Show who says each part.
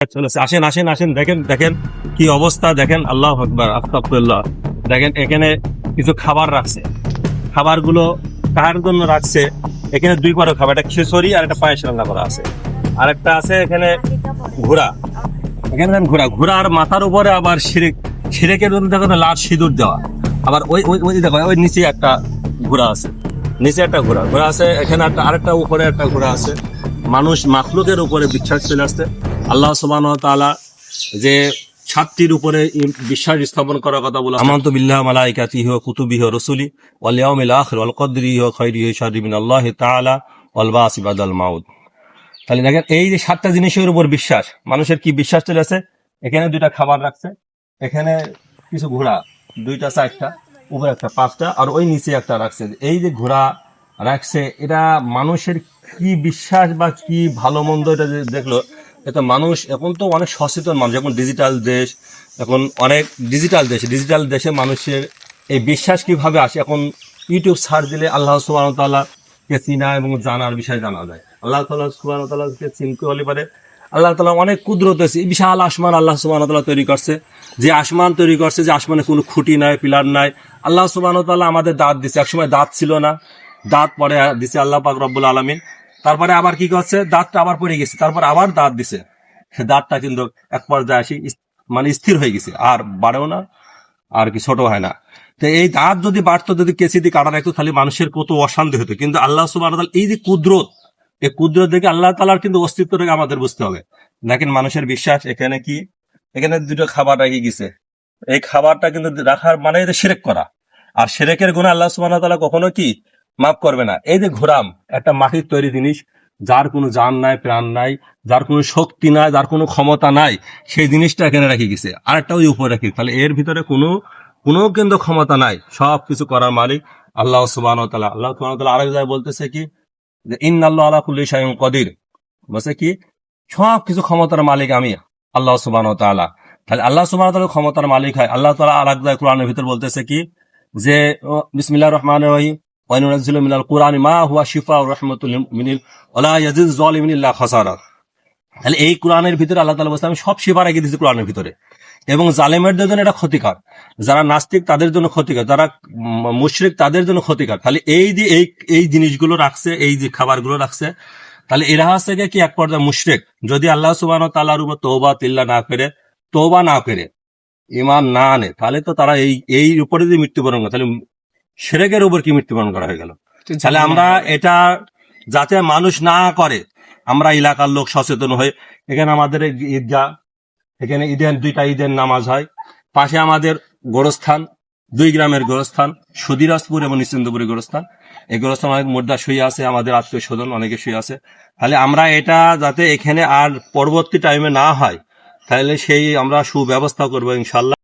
Speaker 1: চলেছে। আসেন আসেন আসেন, দেখেন দেখেন কি অবস্থা, দেখেন। আল্লাহু আকবার, আস্তাগফিরুল্লাহ। দেখেন এখানে কিছু খাবার রাখছে, খাবারগুলো কার জন্য রাখছে? এখানে দুই পারো খাবার, একটা খিচুড়ি আর একটা পায়েস রান্না করা আছে, আর একটা আছে এখানে ঘোড়া। এখানে দেখেন ঘোড়া, ঘোড়ার মাথার উপরে আবার শিরেকের মধ্যে দেখো লাল সিঁদুর দেওয়া। আবার ওই ওই ওই দেখো ওই নিচে একটা ঘোড়া আছে, নিচে একটা ঘোড়া ঘোড়া আছে, এখানে একটা আরেকটা উপরে একটা ঘোড়া আছে। মানুষ মাখলুকের উপরে বিশ্বাস চলে আসছে। আল্লাহ সুবহানাহু ওয়া তাআলা যে সাতটির উপরে বিশ্বাস স্থাপন করার কথা বলা, আমানতু বিল্লাহি ওয়া মালাইকাতিহি ওয়া কুতুবিহি ওয়া রুসুলি ওয়াল ইয়াউমিল আখির ওয়াল কদরি ওয়া খাইরিহি ওয়া শাররিহি মিনাল্লাহি তাআলা ওয়াল বাসি বাদাল মাউত। তাহলে দেখেন এই যে সাতটা জিনিসের উপর বিশ্বাস, মানুষের কি বিশ্বাস চলে আছে। এখানে দুইটা খাবার রাখছে, এখানে কিছু ঘোড়া, দুইটা চারটা, উপরে একটা পাঁচটা, আর ওই নিচে একটা রাখছে। এই যে ঘোড়া রাখছে, এটা মানুষের কি বিশ্বাস বা কি ভালো মন্দ এটা যে দেখলো। এটা মানুষ এখন তো অনেক সচেতন মানুষ, এখন ডিজিটাল দেশ, এখন অনেক ডিজিটাল দেশে মানুষের এই বিশ্বাস কিভাবে আসে। এখন ইউটিউব সার্চ দিলে আল্লাহ সুবহানাহু ওয়া তাআলা কে চিনা এবং জানার বিষয় জানা যায়। আল্লাহ তাআলা সুবহানাহু ওয়া তাআলাকে চিনতে হলে পারে আল্লাহ তাআলা অনেক কুদরত আছে। বিশাল আসমান আল্লাহ সুবহানাহু ওয়া তাআলা তৈরি করছে, যে আসমান তৈরি করছে, যে আসমানে কোনো খুঁটি নাই, পিলার নাই। আল্লাহ সুবহানাহু ওয়া তাআলা আমাদের দাঁত দিছে, একসময় দাঁত ছিল না, দাঁত পরে দিছে আল্লাহ পাক রব্বুল আলামিন। তারপরে আবার কি করছে, দাঁতটা আবার পড়ে গেছে, তারপর আবার দাঁত দিছে। দাঁতটা কিন্তু এক পর্যায়ে আসি মানে স্থির হয়ে গেছে, আর বাড়েও না, আর কি ছোট হয় না। তো এই দাঁত যদি বাড়তো, যদি কেসি দিয়ে কাটা রাখতো, তাহলে মানুষের কত অশান্তি হতো। কিন্তু আল্লাহ সুবহানাহু ওয়া তাআলা এই যে কুদরত, এই কুদরত দেখে আল্লাহ তাআলার কিন্তু অস্তিত্বটাকে আমাদের বুঝতে হবে। দেখেন মানুষের বিশ্বাস, এখানে কি, এখানে দুটো খাবার রেখে গেছে। এই খাবারটা কিন্তু রাখার মানে এটা শিরক করা, আর শিরকের গুনাহ আল্লাহ সুবহানাহু ওয়া তাআলা কখনো কি মাফ করবে না। এই যে ঘোরাম, একটা মাটির তৈরি জিনিস, যার কোনো জান নাই, প্রাণ নাই, যার কোনো শক্তি নাই, যার কোনো ক্ষমতা নাই, সেই জিনিসটা এখানে রেখে গেছে। আর একটা ওই উপরে রাখি, তাহলে এর ভিতরে কোনো কিন্তু ক্ষমতা নাই, সব কিছু করার মালিক আল্লাহ সুবহানাহু ওয়া তাআলা। আল্লাহ সুবহানাহু ওয়া তাআলা আরেক জায়গায় বলতেছে কি, যে ইন্নাল্লাহা আলা কুল্লি শাইইন কাদির, বলছে কি সব কিছু ক্ষমতার মালিক আমি আল্লাহ সুবহানাহু ওয়া তাআলা। তাহলে আল্লাহ সুবহানাহু ওয়া তাআলা ক্ষমতার মালিক হয়। আল্লাহ তাআলা আরেক জায়গায় কোরআনের ভিতর বলতেছে কি, যে বিসমিল্লাহির রহমানির রহিম ওয়া নুনাজ্জিলু মিনাল কুরআনি মা হুয়া শিফাউর রাহমাতুল লিল মুমিনিন ওয়া লা ইয়াজিদু যালিমিন ইল্লা খাসারা। তাহলে এই কোরআনের ভিতরে আল্লাহ তাআলা বলছে আমি সব শিফা রেখে দিয়েছি কোরআনের ভিতরে, এবং জালেমেরদের জন্য এটা ক্ষতিকর, যারা নাস্তিক তাদের জন্য ক্ষতিকর, যারা মুশরিক তাদের জন্য ক্ষতিকর। তাহলে এই যে এই জিনিসগুলো রাখছে, এই যে খাবারগুলো রাখছে, তাহলে এরা হচ্ছে কি এক পর্যায়ে মুশরিক। যদি আল্লাহ সুবহানাহু ওয়া তাআলার উপর তওবা না করে ঈমান না আনে, তাহলে তো তারা এই উপরে যদি মৃত্যুবরণ করে, তাহলে শিরকের উপর কি মৃত্যুবরণ করা হয়ে গেল। তাহলে আমরা এটা যাতে মানুষ না করে, আমরা এলাকার লোক সচেতন হয়ে, এখানে আমাদের ঈদগাহ, এখানে দুইটা ঈদের নামাজ হয়, পাশে আমাদের গোরস্থান, 2 গ্রামের গোরস্থান, সুদিরাজপুর এবং নিশ্চিন্তপুরের গোরস্থান। এই গোরস্থান অনেক মুর্দা শুয়ে আছে, আমাদের আত্মীয় স্বজন অনেকে শুয়ে আছে। তাহলে আমরা এটা যাতে এখানে আর পরবর্তী টাইমে না হয়, তাহলে সেই আমরা সুব্যবস্থা করবো ইনশাল্লাহ।